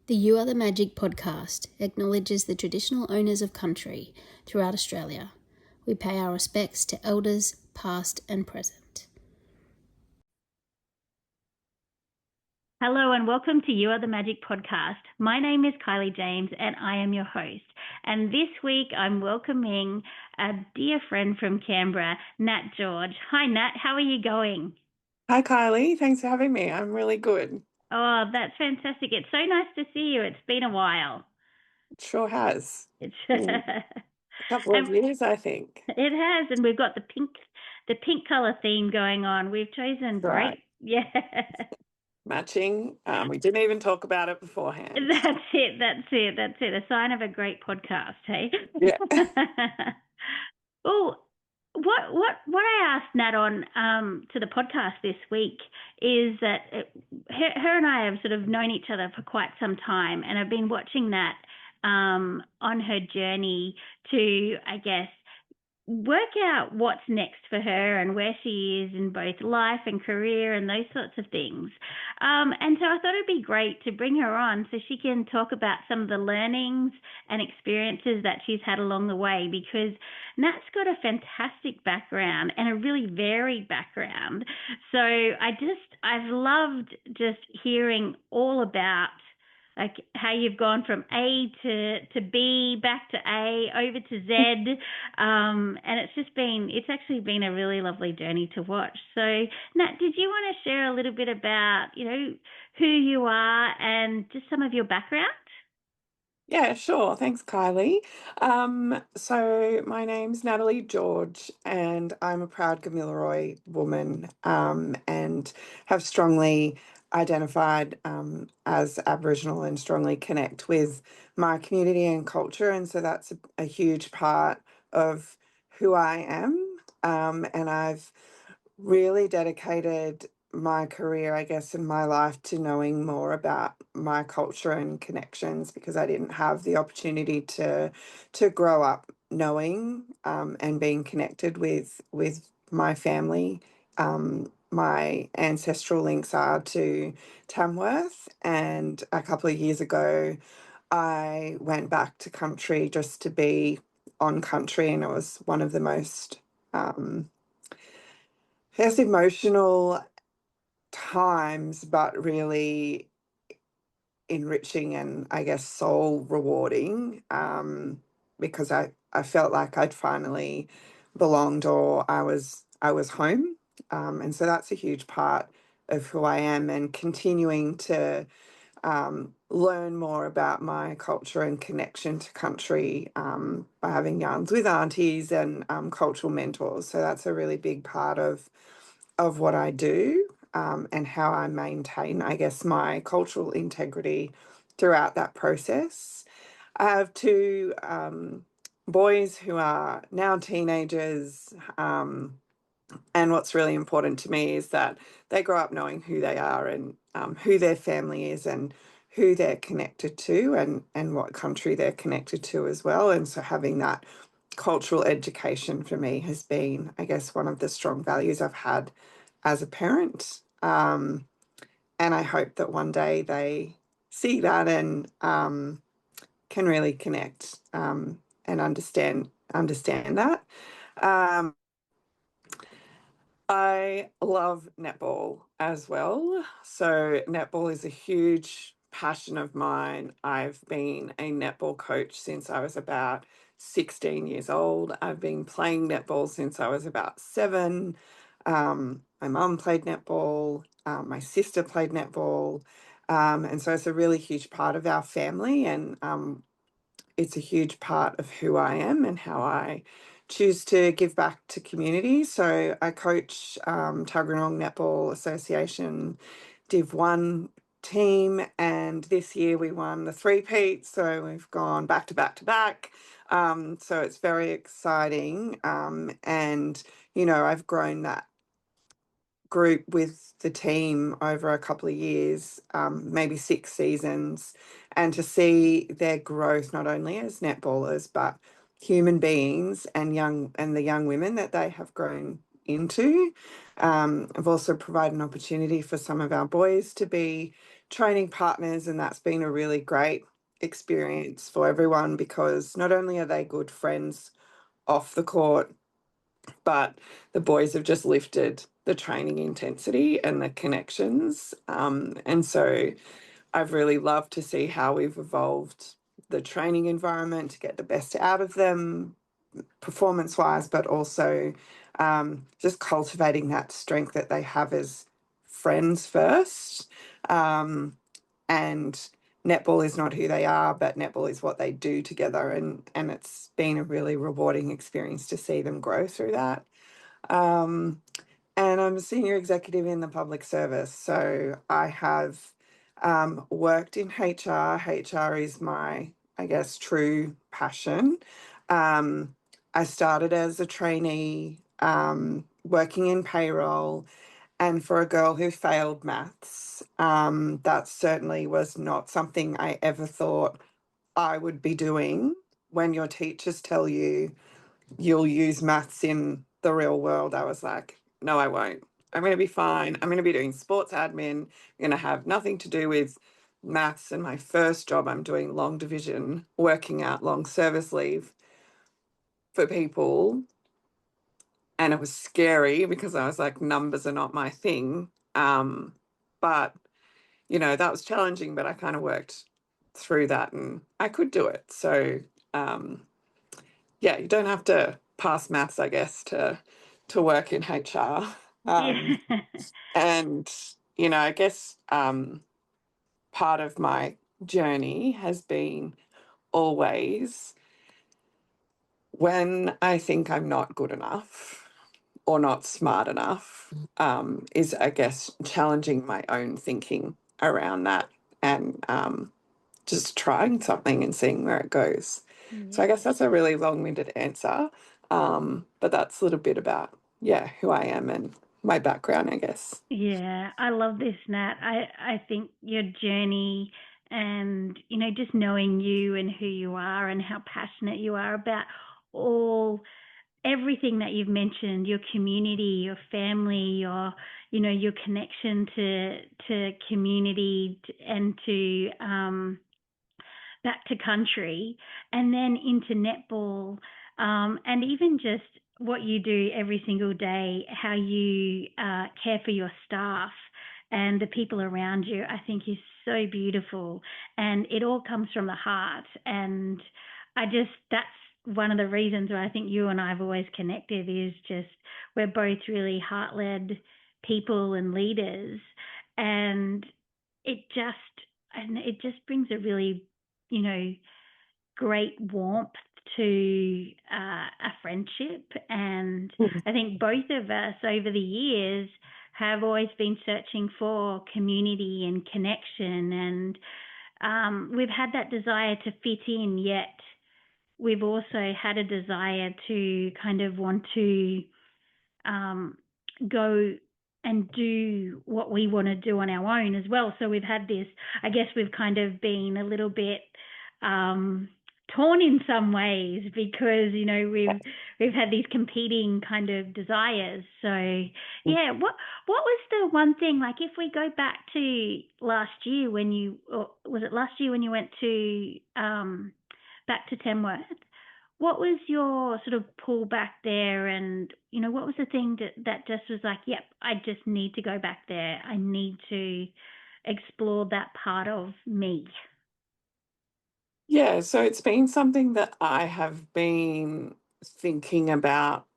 The You Are the Magic podcast acknowledges the traditional owners of country throughout Australia. We pay our respects to elders, past and present. Hello and welcome to You Are the Magic podcast. My name is Kylie James and I am your host. And this week I'm welcoming a dear friend from Canberra, Nat George. Hi Nat, how are you going? Hi, Kylie. Thanks for having me. I'm really good. Oh, that's fantastic. It's so nice to see you. It's been a while. It sure has. It's Been a couple of and years, I think. it has, and we've got the pink color theme going on. We've chosen Right. great, yeah. Matching. We didn't even talk about it beforehand. That's it. A sign of a great podcast, hey? Yeah. Well, what I asked Nat on to the podcast this week is that her and I have sort of known each other for quite some time, and I've been watching Nat on her journey to, I guess, work out what's next for her and where she is in both life and career and those sorts of things. And so I thought it'd be great to bring her on so she can talk about some of the learnings and experiences that she's had along the way, because Nat's got a fantastic background and a really varied background. So I've loved just hearing all about like how you've gone from A to B, back to A, over to Z. And it's actually been a really lovely journey to watch. So Nat, did you want to share a little bit about, who you are and just some of your background? Yeah, sure. Thanks, Kylie. So my name's Natalie George, and I'm a proud Gamilaroi woman, and have strongly identified as Aboriginal and strongly connect with my community and culture. And so that's a huge part of who I am. And I've really dedicated my career, I guess, in my life to knowing more about my culture and connections, because I didn't have the opportunity to grow up knowing and being connected with my family. My ancestral links are to Tamworth, and a couple of years ago I went back to country just to be on country, and it was one of the most emotional times, but really enriching and, I guess, soul rewarding, because I felt like I'd finally belonged, or I was home. And so that's a huge part of who I am, and continuing to learn more about my culture and connection to country by having yarns with aunties and cultural mentors. So that's a really big part of what I do, and how I maintain, I guess, my cultural integrity throughout that process. I have two boys who are now teenagers, and what's really important to me is that they grow up knowing who they are, and who their family is, and who they're connected to, and what country they're connected to as well. And so having that cultural education for me has been, I guess, one of the strong values I've had as a parent. And I hope that one day they see that and can really connect, and understand that. I love netball as well. So netball is a huge passion of mine. I've been a netball coach since I was about 16 years old. I've been playing netball since I was about 7. My mum played netball. My sister played netball. And so it's a really huge part of our family, and it's a huge part of who I am and how I choose to give back to community. So I coach Tuggeranong Netball Association Div 1 team, and this year we won the three-peat, so we've gone back to back to back. So it's very exciting, and I've grown that group with the team over a couple of years, maybe 6 seasons, and to see their growth not only as netballers but human beings and the young women that they have grown into. I've also provided an opportunity for some of our boys to be training partners, and that's been a really great experience for everyone because not only are they good friends off the court, but the boys have just lifted the training intensity and the connections. And so I've really loved to see how we've evolved the training environment to get the best out of them, performance wise, but also just cultivating that strength that they have as friends first. And netball is not who they are, but netball is what they do together. And it's been a really rewarding experience to see them grow through that. Um, and I'm a senior executive in the public service. So I have worked in HR. HR is my, I guess, true passion. I started as a trainee, working in payroll. And for a girl who failed maths, that certainly was not something I ever thought I would be doing. When your teachers tell you you'll use maths in the real world, I was like, no, I won't. I'm going to be fine. I'm going to be doing sports admin. I'm going to have nothing to do with maths. And my first job, I'm doing long division, working out long service leave for people. And it was scary because I was like, numbers are not my thing. But, that was challenging, but I kind of worked through that and I could do it. So, yeah, you don't have to pass maths, I guess, to work in HR. Yeah. And I guess part of my journey has been always when I think I'm not good enough or not smart enough, is, I guess, challenging my own thinking around that and just trying something and seeing where it goes. So I Yeah. guess that's a really long-winded answer, but that's a little bit about, yeah, who I am and my background, I guess. Yeah, I love this, Nat. I think your journey and, just knowing you and who you are and how passionate you are about all everything that you've mentioned, your community, your family, your connection to community and to back to country, and then into netball, and even just what you do every single day, how you care for your staff and the people around you, I think is so beautiful. And it all comes from the heart. And that's one of the reasons why I think you and I have always connected is just we're both really heart led people and leaders. And it it just brings a really you know, great warmth to a friendship. And Mhm. I think both of us over the years have always been searching for community and connection. And we've had that desire to fit in, yet we've also had a desire to kind of want to um, go and do what we want to do on our own as well. So we've had this, I guess we've kind of been a little bit torn in some ways because, we've had these competing kind of desires. So yeah, what was the one thing, like if we go back to last year when or was it last year when you went to back to Tamworth? What was your sort of pull back there, and what was the thing that just was like, yep, I just need to go back there. I need to explore that part of me. Yeah, so it's been something that I have been thinking about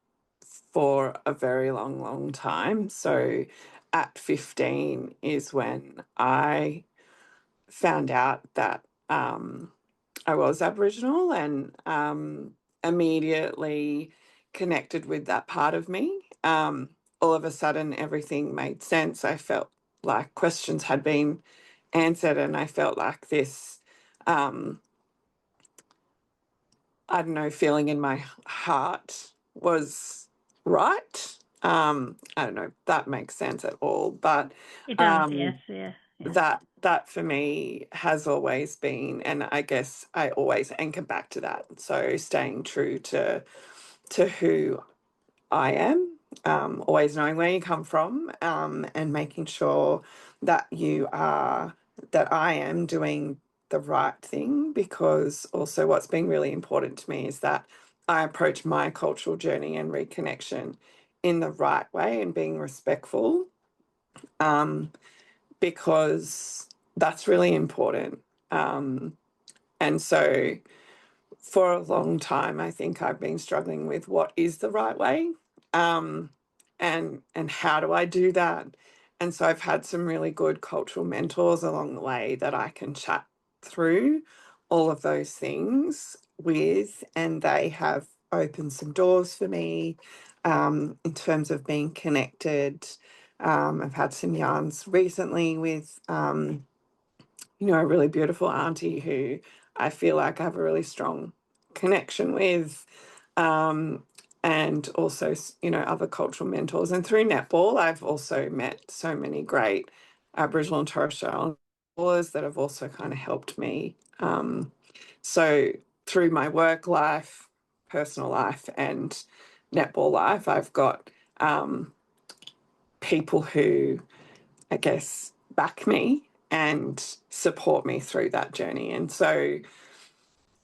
for a very long, long time. So at 15 is when I found out that I was Aboriginal and immediately connected with that part of me. All of a sudden, everything made sense. I felt like questions had been answered, and I felt like this, I don't know, feeling in my heart was right. I don't know if that makes sense at all, but It does, yes, um, yeah, yeah. that for me has always been, and I guess I always anchor back to that. So staying true to who I am, always knowing where you come from, and making sure that you are that I am doing the right thing, because also what's been really important to me is that I approach my cultural journey and reconnection in the right way and being respectful, because that's really important. And so for a long time, I think I've been struggling with what is the right way, and how do I do that. And so I've had some really good cultural mentors along the way that I can chat through all of those things with, and they have opened some doors for me, in terms of being connected. I've had some yarns recently with a really beautiful auntie who I feel like I have a really strong connection with. And also, other cultural mentors. And through netball, I've also met so many great Aboriginal and Torres Strait Islander netballers that have also kind of helped me. So through my work life, personal life, and netball life, I've got people who, I guess, back me and support me through that journey. And so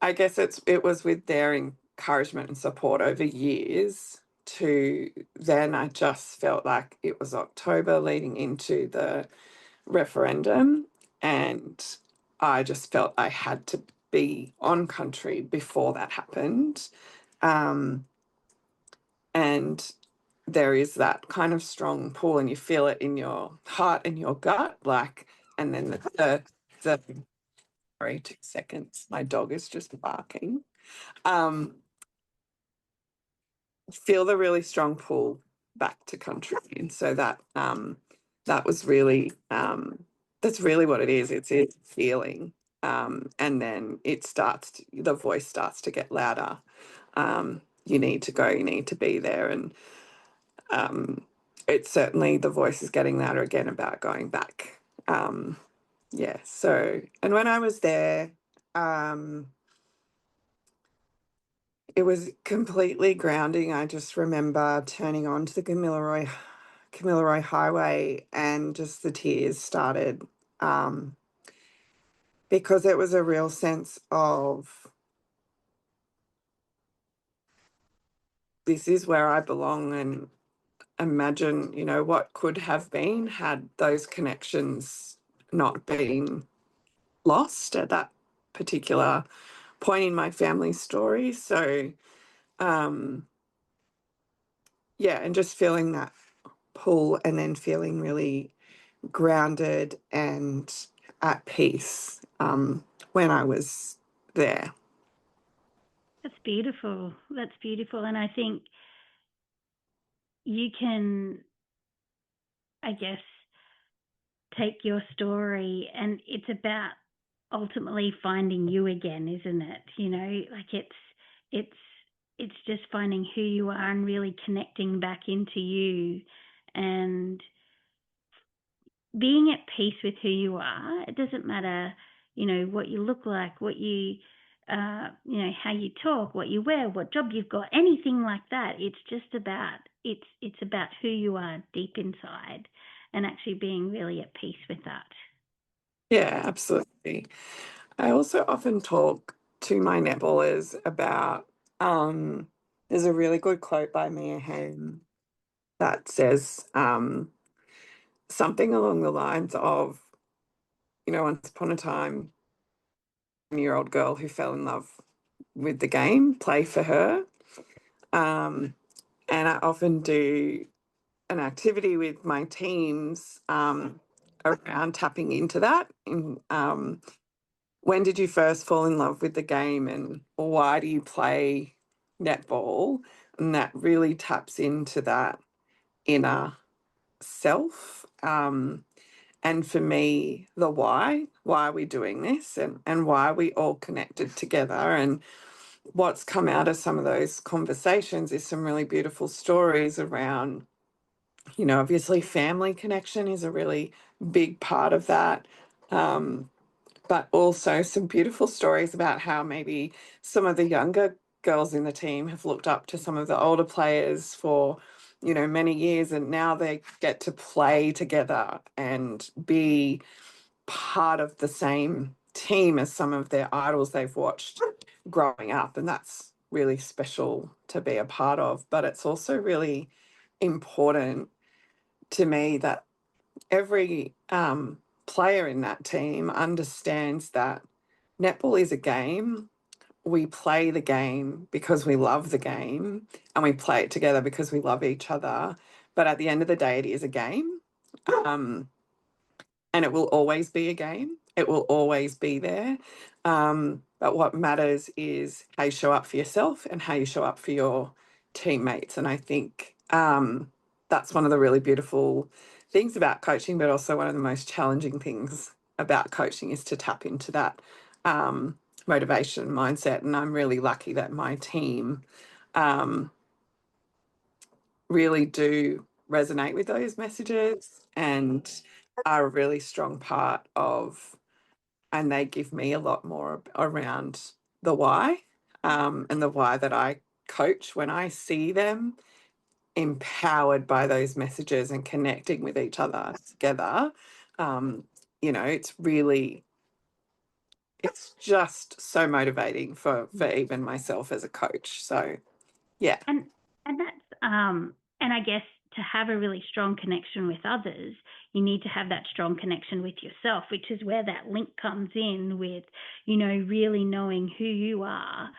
I guess it was with their encouragement and support over years to then I just felt like it was October leading into the referendum, and I just felt I had to be on country before that happened. And there is that kind of strong pull, and you feel it in your heart and your gut, like, and then the sorry, 2 seconds, my dog is just barking. Feel the really strong pull back to country, and so that was really that's really what it is. It's feeling, and then the voice starts to get louder. You need to go, you need to be there, and it's certainly the voice is getting louder again about going back. Yeah. So, and when I was there, it was completely grounding. I just remember turning on to the Gamilaroi Highway, and just the tears started, because it was a real sense of, this is where I belong, and imagine, what could have been had those connections not been lost at that particular point in my family story. So, yeah, and just feeling that pull, and then feeling really grounded and at peace, when I was there. That's beautiful. That's beautiful. And I think you can, I guess, take your story, and it's about ultimately finding you again, isn't it? Like it's just finding who you are and really connecting back into you, and being at peace with who you are. It doesn't matter, what you look like, what you how you talk, what you wear, what job you've got, anything like that. It's just about it's about who you are deep inside, and actually being really at peace with that. Yeah, absolutely. I also often talk to my netballers about, there's a really good quote by Mia Hamm that says, something along the lines of, once upon a time, a year old girl who fell in love with the game, play for her. And I often do an activity with my teams, around tapping into that. When did you first fall in love with the game, and why do you play netball? And that really taps into that inner self. And for me, the why are we doing this, and why are we all connected together? And what's come out of some of those conversations is some really beautiful stories around, obviously family connection is a really big part of that. But also some beautiful stories about how maybe some of the younger girls in the team have looked up to some of the older players for, many years, and now they get to play together and be part of the same team as some of their idols they've watched growing up, and that's really special to be a part of. But it's also really important to me that every player in that team understands that netball is a game. We play the game because we love the game, and we play it together because we love each other. But at the end of the day, it is a game. And it will always be a game. It will always be there. But what matters is how you show up for yourself and how you show up for your teammates. And I think that's one of the really beautiful things about coaching, but also one of the most challenging things about coaching is to tap into that motivation mindset. And I'm really lucky that my team really do resonate with those messages and are a really strong part of, and they give me a lot more around the why, and the why that I coach. When I see them empowered by those messages and connecting with each other together, you know, it's just so motivating for even myself as a coach. So yeah. And and I guess to have a really strong connection with others, you need to have that strong connection with yourself, which is where that link comes in with, you know, really knowing who you are.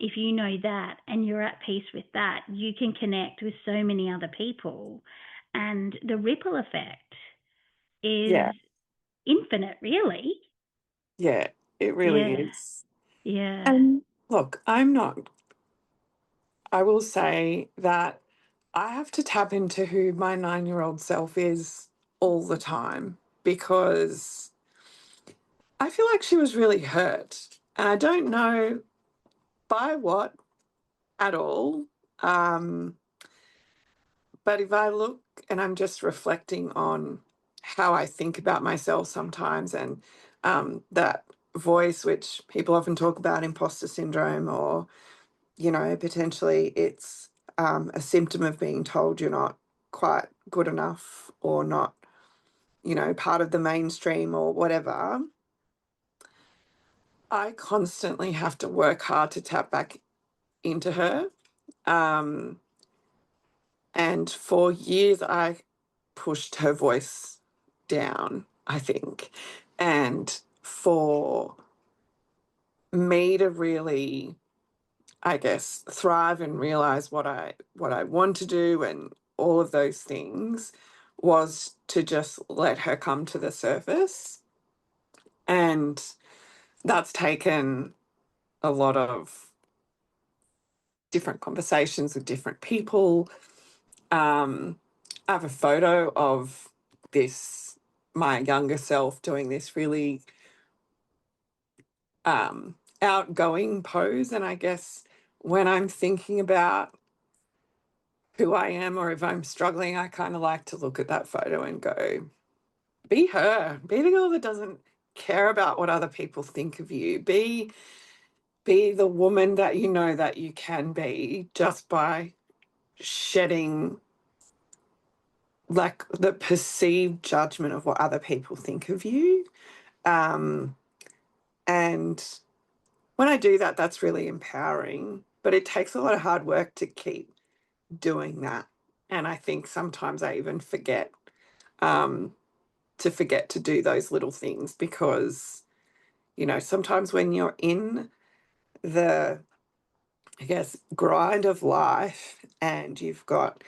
If you know that and you're at peace with that, you can connect with so many other people. And the ripple effect Yeah. is infinite, really. Yeah, it really Yeah. is. Yeah. And look, I will say that I have to tap into who my 9-year-old self is all the time because I feel like she was really hurt. And I don't know by what at all. Um, but if I look and I'm just reflecting on how I think about myself sometimes, and that voice, which people often talk about, imposter syndrome, or, you know, potentially it's a symptom of being told you're not quite good enough or not, you know, part of the mainstream or whatever. I constantly have to work hard to tap back into her. Um, and for years, I pushed her voice down, I think. And for me to really, I guess, thrive and realize what I want to do and all of those things was to just let her come to the surface. And that's taken a lot of different conversations with different people. I have a photo of this, my younger self doing this really outgoing pose. And I guess when I'm thinking about who I am or if I'm struggling, I kind of like to look at that photo and go, be her, be the girl that doesn't care about what other people think of you. Be the woman that you know that you can be just by shedding like the perceived judgment of what other people think of you. Um, and when I do that, that's really empowering, but it takes a lot of hard work to keep doing that. And I think sometimes I even um, forget to do those little things because, you know, sometimes when you're in the, I guess, grind of life and you've got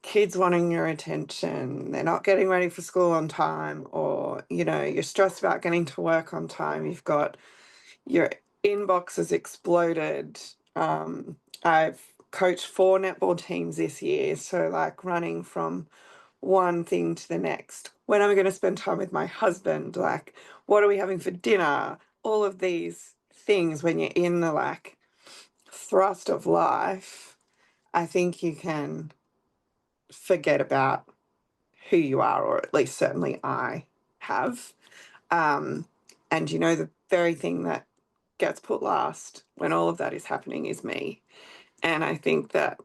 kids wanting your attention, they're not getting ready for school on time, or, you know, you're stressed about getting to work on time, you've got your inbox has exploded. I've coached 4 netball teams this year, so like running from one thing to the next. When am I going to spend time with my husband? Like, what are we having for dinner? All of these things when you're in the like thrust of life, I think you can forget about who you are, or at least certainly I have. Um, and you know, the very thing that gets put last when all of that is happening is me. And I think that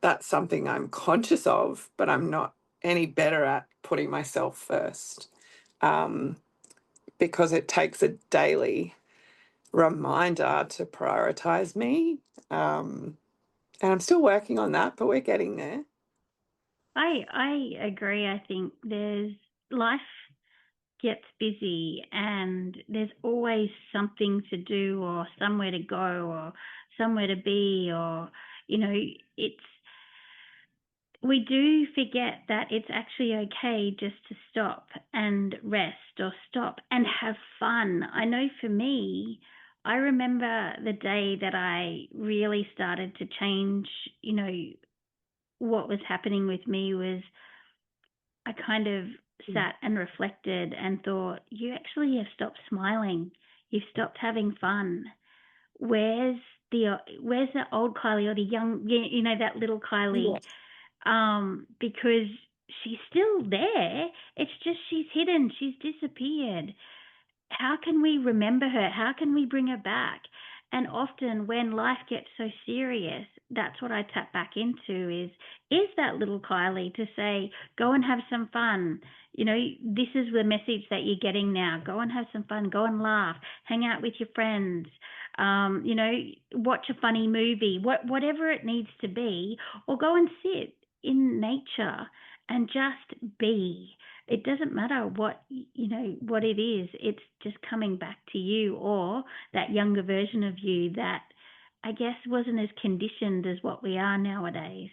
that's something I'm conscious of, but I'm not any better at putting myself first. because it takes a daily reminder to prioritize me. And I'm still working on that, but we're getting there. I agree. I think there's life gets busy and there's always something to do or somewhere to go or somewhere to be, or it's we do forget that it's actually okay just to stop and rest or stop and have fun. I know for me, I remember the day that I really started to change, what was happening with me was I kind of sat and reflected and thought, you actually have stopped smiling. You've stopped having fun. Where's the old Kylie or the young, that little Kylie? Yes. Because she's still there. It's just she's hidden. She's disappeared. How can we remember her? How can we bring her back? And often when life gets so serious, that's what I tap back into is that little Kylie to say, go and have some fun. This is the message that you're getting now. Go and have some fun. Go and laugh. Hang out with your friends. Watch a funny movie. Whatever it needs to be, or go and sit in nature and just be. It doesn't matter what it is. It's just coming back to you or that younger version of you that I guess wasn't as conditioned as what we are nowadays.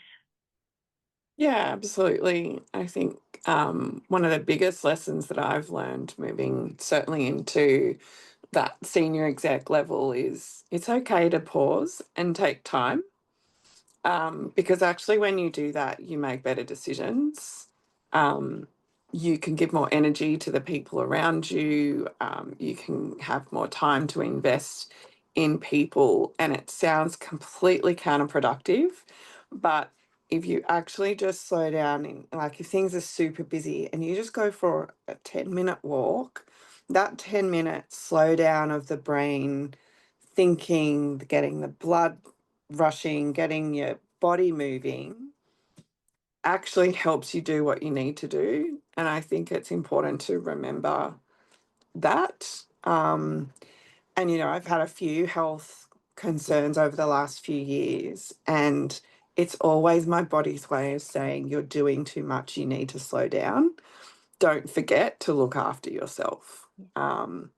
Yeah, absolutely. I think one of the biggest lessons that I've learned moving certainly into that senior exec level is it's okay to pause and take time, because actually when you do that, you make better decisions. Um, you can give more energy to the people around you. You can have more time to invest in people. And it sounds completely counterproductive, but if you actually just slow down, like if things are super busy and you just go for a 10-minute walk, that 10-minute slowdown of the brain, thinking, getting the blood rushing, getting your body moving, actually helps you do what you need to do. And I think it's important to remember that. And, I've had a few health concerns over the last few years, and it's always my body's way of saying, you're doing too much, you need to slow down. Don't forget to look after yourself. And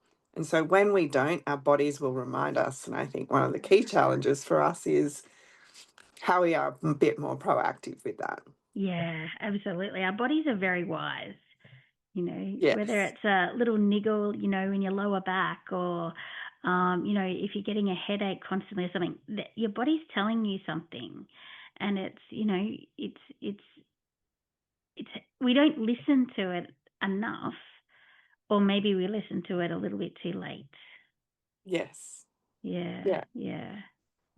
so when we don't, our bodies will remind us. And I think one of the key challenges for us is how we are a bit more proactive with that. Yeah, absolutely. Our bodies are very wise. Whether Yes. it's a little niggle, in your lower back, or if you're getting a headache constantly or something, your body's telling you something, and it's we don't listen to it enough, or maybe we listen to it a little bit too late. Yes. Yeah, Yeah. yeah.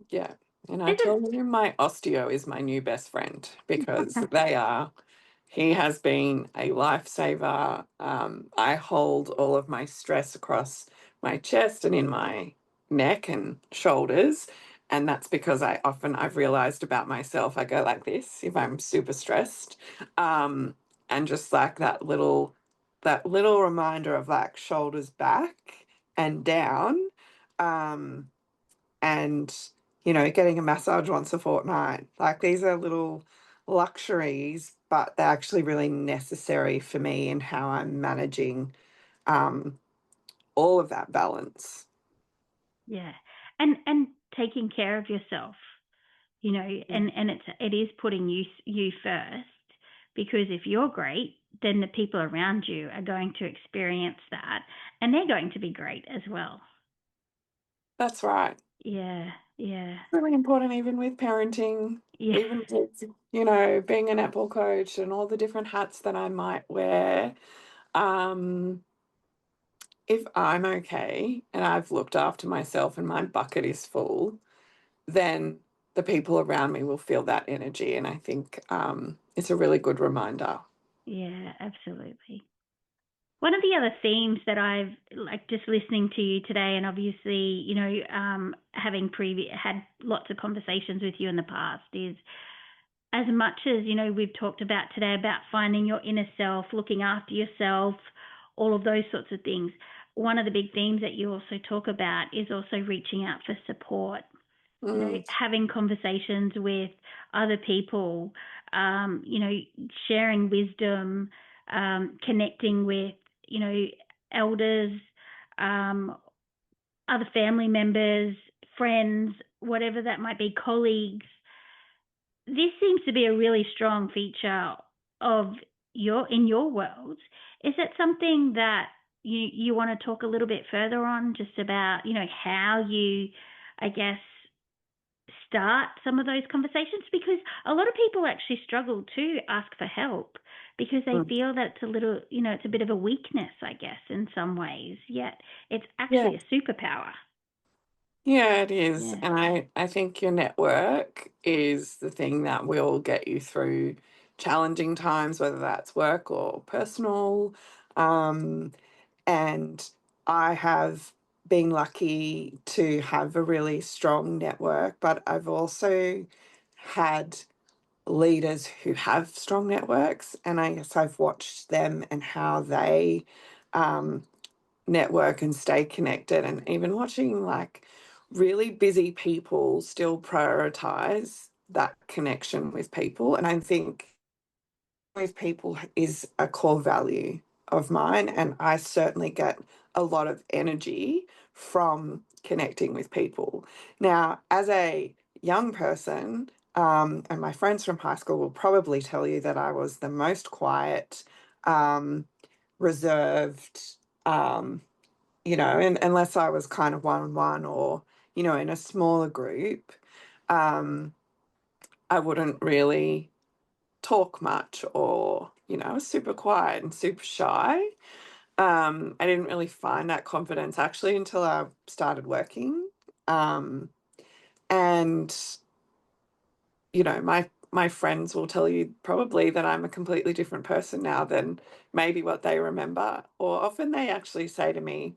Yeah. And I This tell you, my osteo is my new best friend because is he has been a lifesaver. I hold all of my stress across my chest and in my neck and shoulders. And that's because I've realized about myself, I go like this if I'm super stressed. And just like that little reminder of like shoulders back and down. Um, and getting a massage once a fortnight. Like these are little luxuries, but they're actually really necessary for me in how I'm managing um, all of that balance. yeah, and taking care of yourself, Mm. and it is putting you first, because if you're great, then the people around you are going to experience that, and they're going to be great as well. That's right. Yeah, yeah, Really important, even with parenting, yeah, even with, being a netball coach and all the different hats that I might wear. Um, if I'm okay and I've looked after myself and my bucket is full, then the people around me will feel that energy. And I think it's a really good reminder. yeah, absolutely. One of the other themes that I've like just listening to you today, and obviously, having had lots of conversations with you in the past, is as much as we've talked about today about finding your inner self, looking after yourself, all of those sorts of things. One of the big themes that you also talk about is also reaching out for support. Having conversations with other people, sharing wisdom, connecting with, elders, other family members, friends, whatever that might be, colleagues. This seems to be a really strong feature of in your world. Is that something that you want to talk a little bit further on, just about, how you, I guess, start some of those conversations? Because a lot of people actually struggle to ask for help because they feel that it's a little, it's a bit of a weakness, I guess, in some ways, yet it's actually a superpower. Yeah, it is. Yeah. And I think your network is the thing that will get you through challenging times, whether that's work or personal. And I have been lucky to have a really strong network, but I've also had leaders who have strong networks, and I guess I've watched them and how they network and stay connected, and even watching like really busy people still prioritize that connection with people. And I think with people is a core value of mine, and I certainly get a lot of energy from connecting with people. Now, as a young person, and my friends from high school will probably tell you that I was the most quiet, reserved, and unless I was kind of one-on-one or, in a smaller group, I wouldn't really talk much, or, I was super quiet and super shy. I didn't really find that confidence actually until I started working. And, my friends will tell you probably that I'm a completely different person now than maybe what they remember. Or often they actually say to me,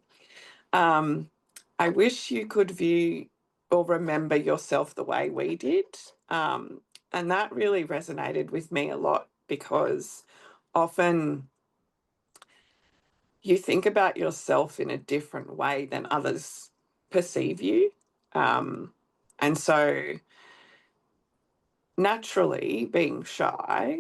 I wish you could view or remember yourself the way we did. And that really resonated with me a lot, because often you think about yourself in a different way than others perceive you. And so naturally, being shy,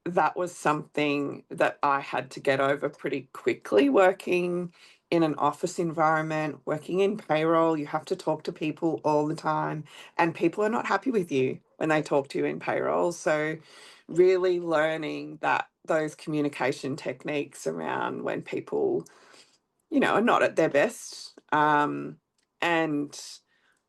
that was something that I had to get over pretty quickly. Working in an office environment, working in payroll, you have to talk to people all the time, and people are not happy with you when they talk to you in payroll. So really learning that those communication techniques around when people, are not at their best. And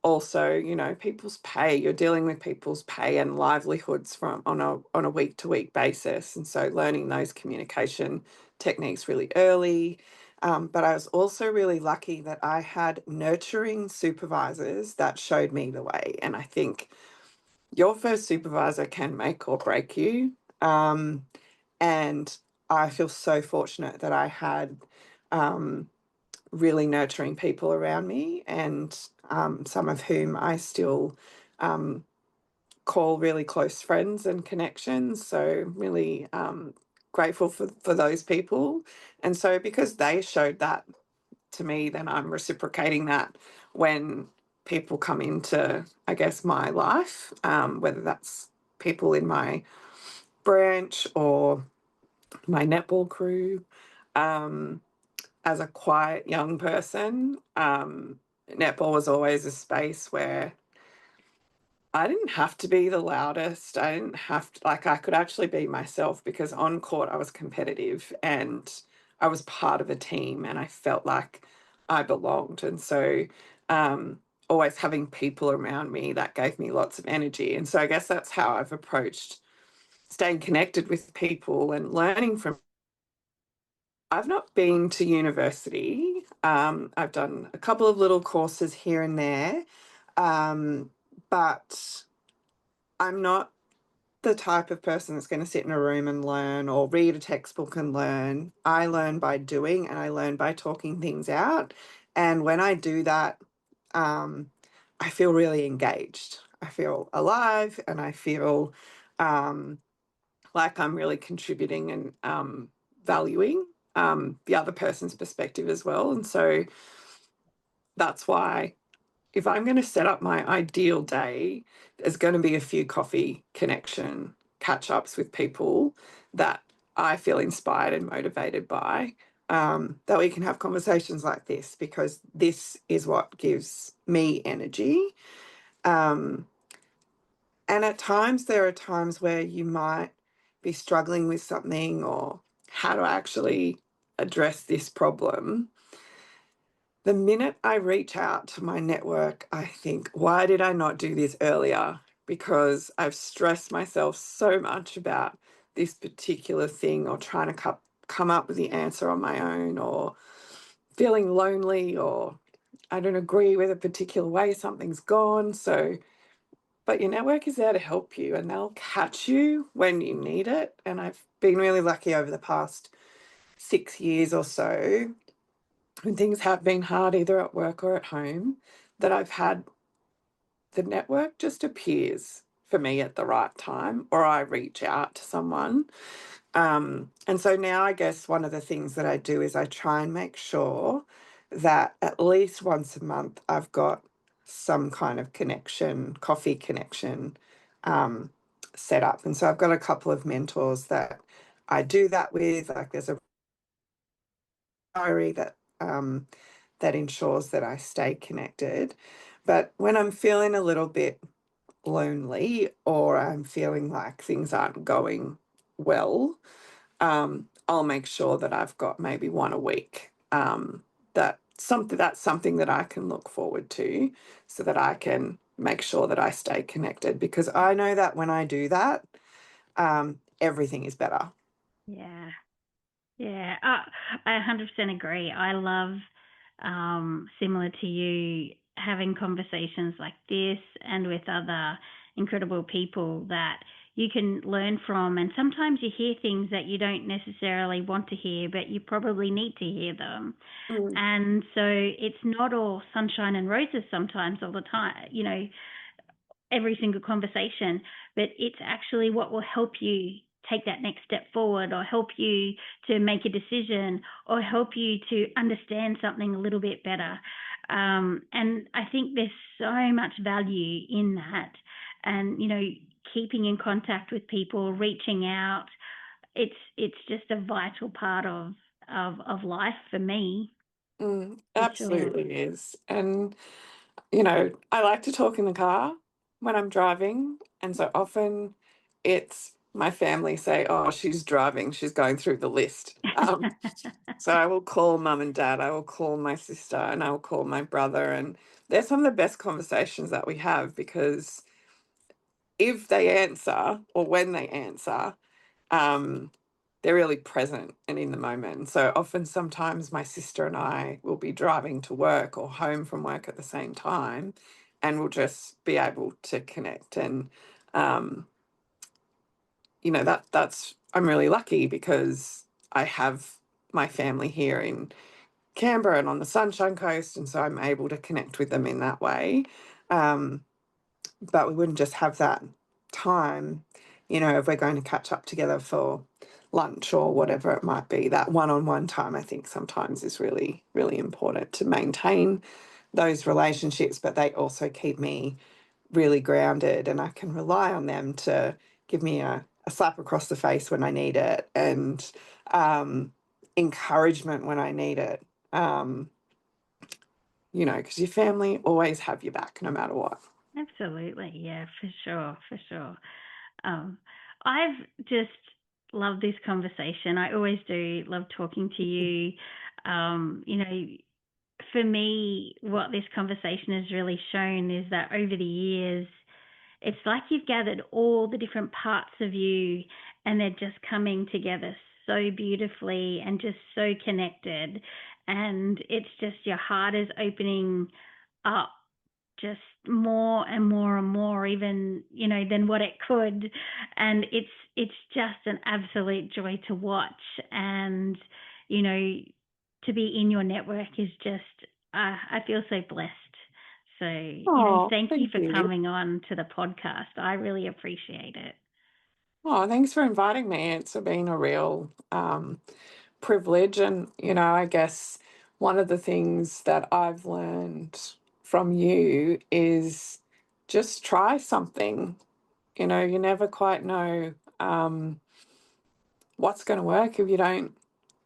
also, people's pay. You're dealing with people's pay and livelihoods from on a week to week basis, and so learning those communication techniques really early. But I was also really lucky that I had nurturing supervisors that showed me the way, and I think your first supervisor can make or break you. And I feel so fortunate that I had really nurturing people around me, and some of whom I still call really close friends and connections. So really grateful for those people. And so because they showed that to me, then I'm reciprocating that when people come into, I guess, my life, whether that's people in my branch or my netball crew. As a quiet young person, netball was always a space where I didn't have to be the loudest. I didn't have to, like, I could actually be myself, because on court I was competitive and I was part of a team and I felt like I belonged. And so, always having people around me, that gave me lots of energy. And so I guess that's how I've approached staying connected with people and learning from. I've not been to university. I've done a couple of little courses here and there, but I'm not the type of person that's going to sit in a room and learn, or read a textbook and learn. I learn by doing, and I learn by talking things out. And when I do that, I feel really engaged. I feel alive, and I feel like I'm really contributing and valuing. the other person's perspective as well. And so that's why if I'm going to set up my ideal day, there's going to be a few coffee connection catch ups with people that I feel inspired and motivated by, that we can have conversations like this, because this is what gives me energy. Um, and at times, there are times where you might be struggling with something, or how to actually address this problem. The minute I reach out to my network, I think, why did I not do this earlier? Because I've stressed myself so much about this particular thing, or trying to come up with the answer on my own, or feeling lonely, or I don't agree with a particular way something's gone. So, but your network is there to help you, and they'll catch you when you need it. And I've been really lucky over the past 6 years or so, when things have been hard, either at work or at home, that I've had the network just appears for me at the right time, or I reach out to someone. And so now I guess one of the things that I do is I try and make sure that at least once a month I've got some kind of connection, coffee connection, um, set up. And so I've got a couple of mentors that I do that with. Like, there's a diary that ensures that I stay connected. But when I'm feeling a little bit lonely, or I'm feeling like things aren't going well, I'll make sure that I've got maybe one a week. That's something that I can look forward to, so that I can make sure that I stay connected, because I know that when I do that, everything is better. Yeah. Yeah, I 100% agree. I love, similar to you, having conversations like this and with other incredible people that you can learn from. And sometimes you hear things that you don't necessarily want to hear, but you probably need to hear them. Mm, And so it's not all sunshine and roses sometimes, all the time, every single conversation, but it's actually what will help you take that next step forward, or help you to make a decision, or help you to understand something a little bit better. And I think there's so much value in that. And, keeping in contact with people, reaching out, it's just a vital part of life for me, for sure. absolutely is. And I like to talk in the car when I'm driving. And so often it's my family say, oh, she's driving, she's going through the list. So I will call mum and dad, I will call my sister, and I will call my brother. And they're some of the best conversations that we have, because if they answer, or when they answer, um, they're really present and in the moment. And so often, sometimes my sister and I will be driving to work or home from work at the same time, and we'll just be able to connect. And um, that's I'm really lucky, because I have my family here in Canberra and on the Sunshine Coast, and so I'm able to connect with them in that way. Um, but we wouldn't just have that time, if we're going to catch up together for lunch or whatever it might be. That one-on-one time, I think, sometimes is really, really important to maintain those relationships, but they also keep me really grounded, and I can rely on them to give me a slap across the face when I need it, and encouragement when I need it. Um, because your family always have your back no matter what. Absolutely. Yeah, for sure. For sure. Um, I've just loved this conversation. I always do love talking to you. Um, you know, for me, what this conversation has really shown is that over the years, it's like you've gathered all the different parts of you, and they're just coming together so beautifully and just so connected. And it's just your heart is opening up just more and more and more, even than what it could. And it's just an absolute joy to watch. And you know to be in your network is just, I feel so blessed. So Oh, thank you thank for you. coming on to the podcast. I really appreciate it. Oh, thanks for inviting me. It's been a real privilege. And, I guess one of the things that I've learned from you is just try something. You never quite know what's going to work if you don't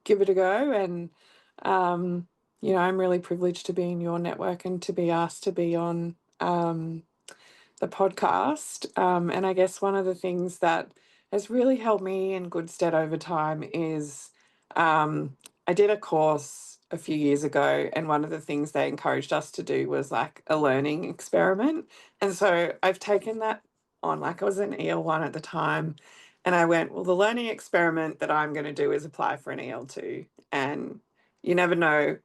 give it a go. And, I'm really privileged to be in your network and to be asked to be on the podcast. And I guess one of the things that has really held me in good stead over time is I did a course a few years ago, and one of the things they encouraged us to do was like a learning experiment. And so I've taken that on, like I was an EL1 at the time, and I went, well, the learning experiment that I'm going to do is apply for an EL2. And you never know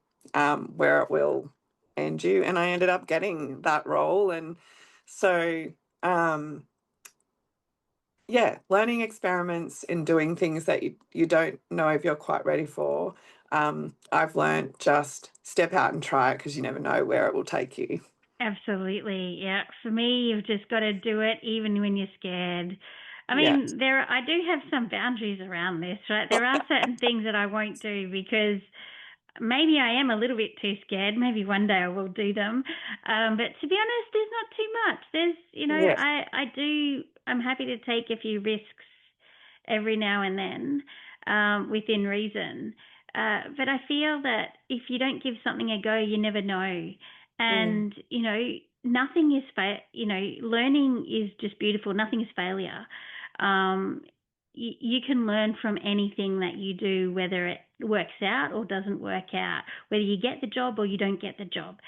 where it will end you. And I ended up getting that role. And so, yeah, learning experiments and doing things that you don't know if you're quite ready for. I've learned just step out and try it because you never know where it will take you. Absolutely. Yeah. For me, you've just got to do it even when you're scared. I Yeah. mean, I do have some boundaries around this, right? There are certain things that I won't do because maybe I am a little bit too scared. Maybe one day I will do them. But to be honest, there's not too much. Yeah. I'm happy to take a few risks every now and then within reason. But I feel that if you don't give something a go, you never know. And, nothing is, learning is just beautiful. Nothing is failure. You can learn from anything that you do, whether it works out or doesn't work out, whether you get the job or you don't get the job.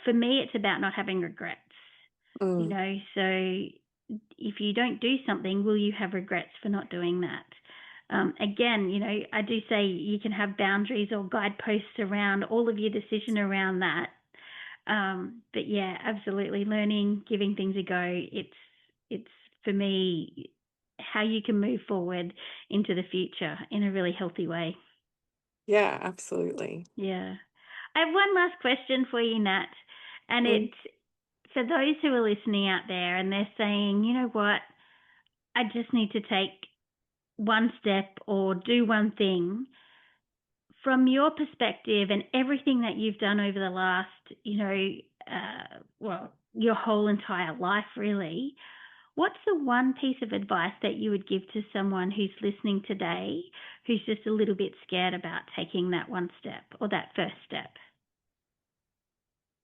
For me, it's about not having regrets, so if you don't do something, will you have regrets for not doing that? Again, I do say you can have boundaries or guideposts around all of your decision around that. But yeah, absolutely, learning, giving things a go. It's for me how you can move forward into the future in a really healthy way. Yeah, absolutely. Yeah. I have one last question for you, Nat, and Mm. it's for those who are listening out there and they're saying, you know what, I just need to take one step or do one thing. From your perspective and everything that you've done over the last, your whole entire life, really, what's the one piece of advice that you would give to someone who's listening today who's just a little bit scared about taking that one step or that first step?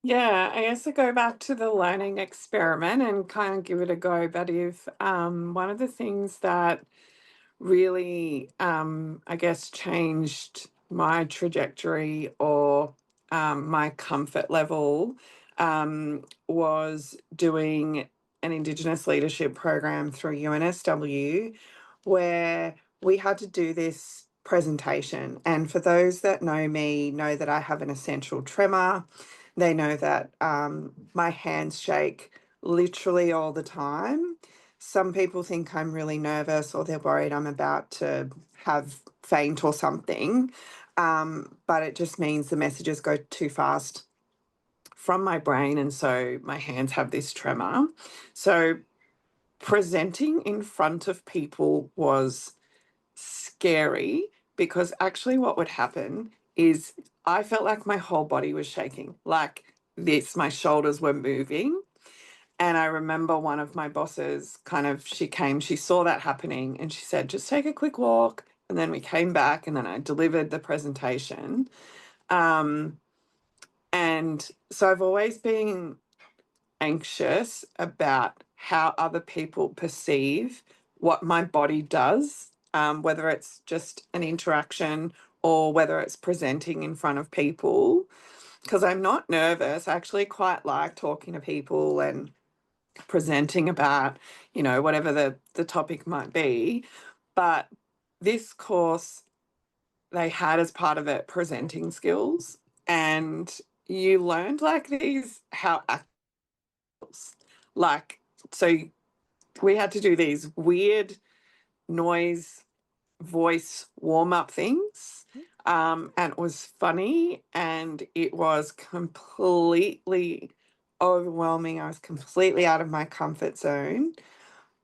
Yeah, I guess I go back to the learning experiment and kind of give it a go. But if one of the things that really, I guess, changed my trajectory or my comfort level was doing an Indigenous leadership program through UNSW, where we had to do this presentation. And for those that know me, know that I have an essential tremor. They know that my hands shake literally all the time. Some people think I'm really nervous or they're worried I'm about to have faint or something. But it just means the messages go too fast from my brain. And so my hands have this tremor. So presenting in front of people was scary because actually what would happen is I felt like my whole body was shaking, like this, my shoulders were moving. And I remember one of my bosses she saw that happening and she said, just take a quick walk. And then we came back and then I delivered the presentation. And so I've always been anxious about how other people perceive what my body does, whether it's just an interaction or whether it's presenting in front of people. Because I'm not nervous. I actually quite like talking to people and presenting about, whatever the topic might be. But this course, they had as part of it presenting skills. And you learned like these, how like, so we had to do these weird noise voice warm-up things. And it was funny and it was completely overwhelming. I was completely out of my comfort zone,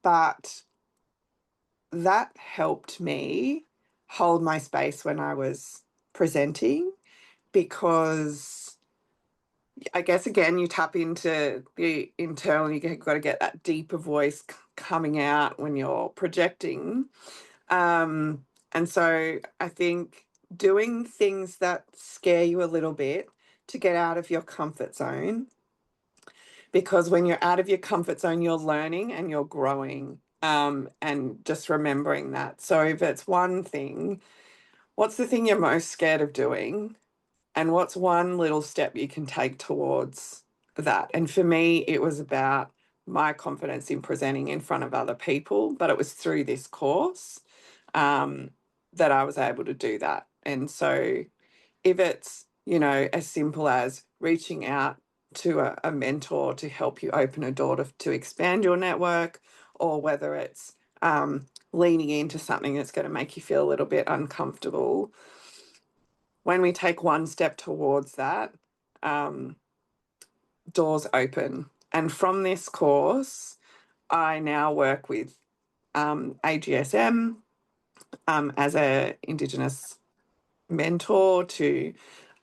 but that helped me hold my space when I was presenting, because I guess, again, you tap into the internal, you've got to get that deeper voice coming out when you're projecting. And so I think doing things that scare you a little bit to get out of your comfort zone, because when you're out of your comfort zone, you're learning and you're growing. And just remembering that. So if it's one thing, what's the thing you're most scared of doing? And what's one little step you can take towards that? And for me, it was about my confidence in presenting in front of other people, but it was through this course that I was able to do that. And so if it's, as simple as reaching out to a mentor to help you open a door to expand your network, or whether it's leaning into something that's going to make you feel a little bit uncomfortable, when we take one step towards that, doors open. And from this course, I now work with AGSM as an Indigenous mentor to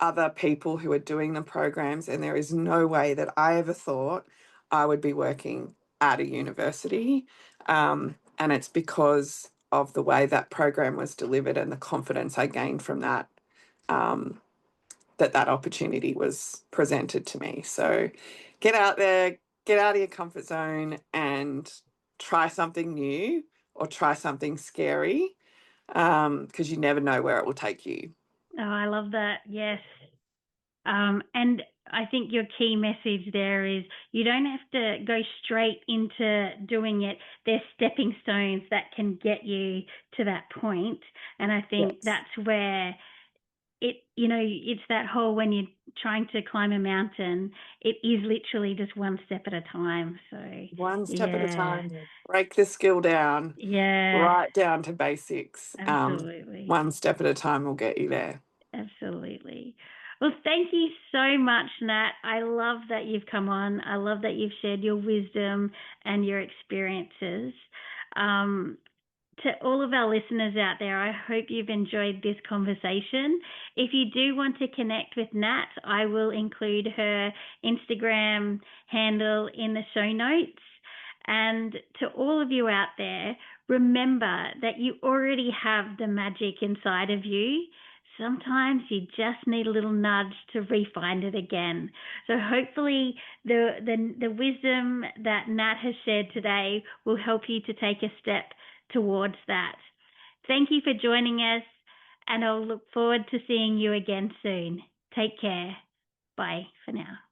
other people who are doing the programs. And there is no way that I ever thought I would be working at a university. And it's because of the way that program was delivered and the confidence I gained from that, that opportunity was presented to me. So get out there, get out of your comfort zone and try something new or try something scary, because you never know where it will take you. Oh, I love that. Yes. And I think your key message there is you don't have to go straight into doing it. There's stepping stones that can get you to that point. And I think that's where it's that whole, when you're trying to climb a mountain, it is literally just one step at a time. So one step at a time, break the skill down, right down to basics. Absolutely. One step at a time will get you there. Absolutely. Well, thank you so much, Nat. I love that you've come on. I love that you've shared your wisdom and your experiences. To all of our listeners out there, I hope you've enjoyed this conversation. If you do want to connect with Nat, I will include her Instagram handle in the show notes. And to all of you out there, remember that you already have the magic inside of you. Sometimes you just need a little nudge to re-find it again. So hopefully the wisdom that Nat has shared today will help you to take a step towards that. Thank you for joining us, and I'll look forward to seeing you again soon. Take care. Bye for now.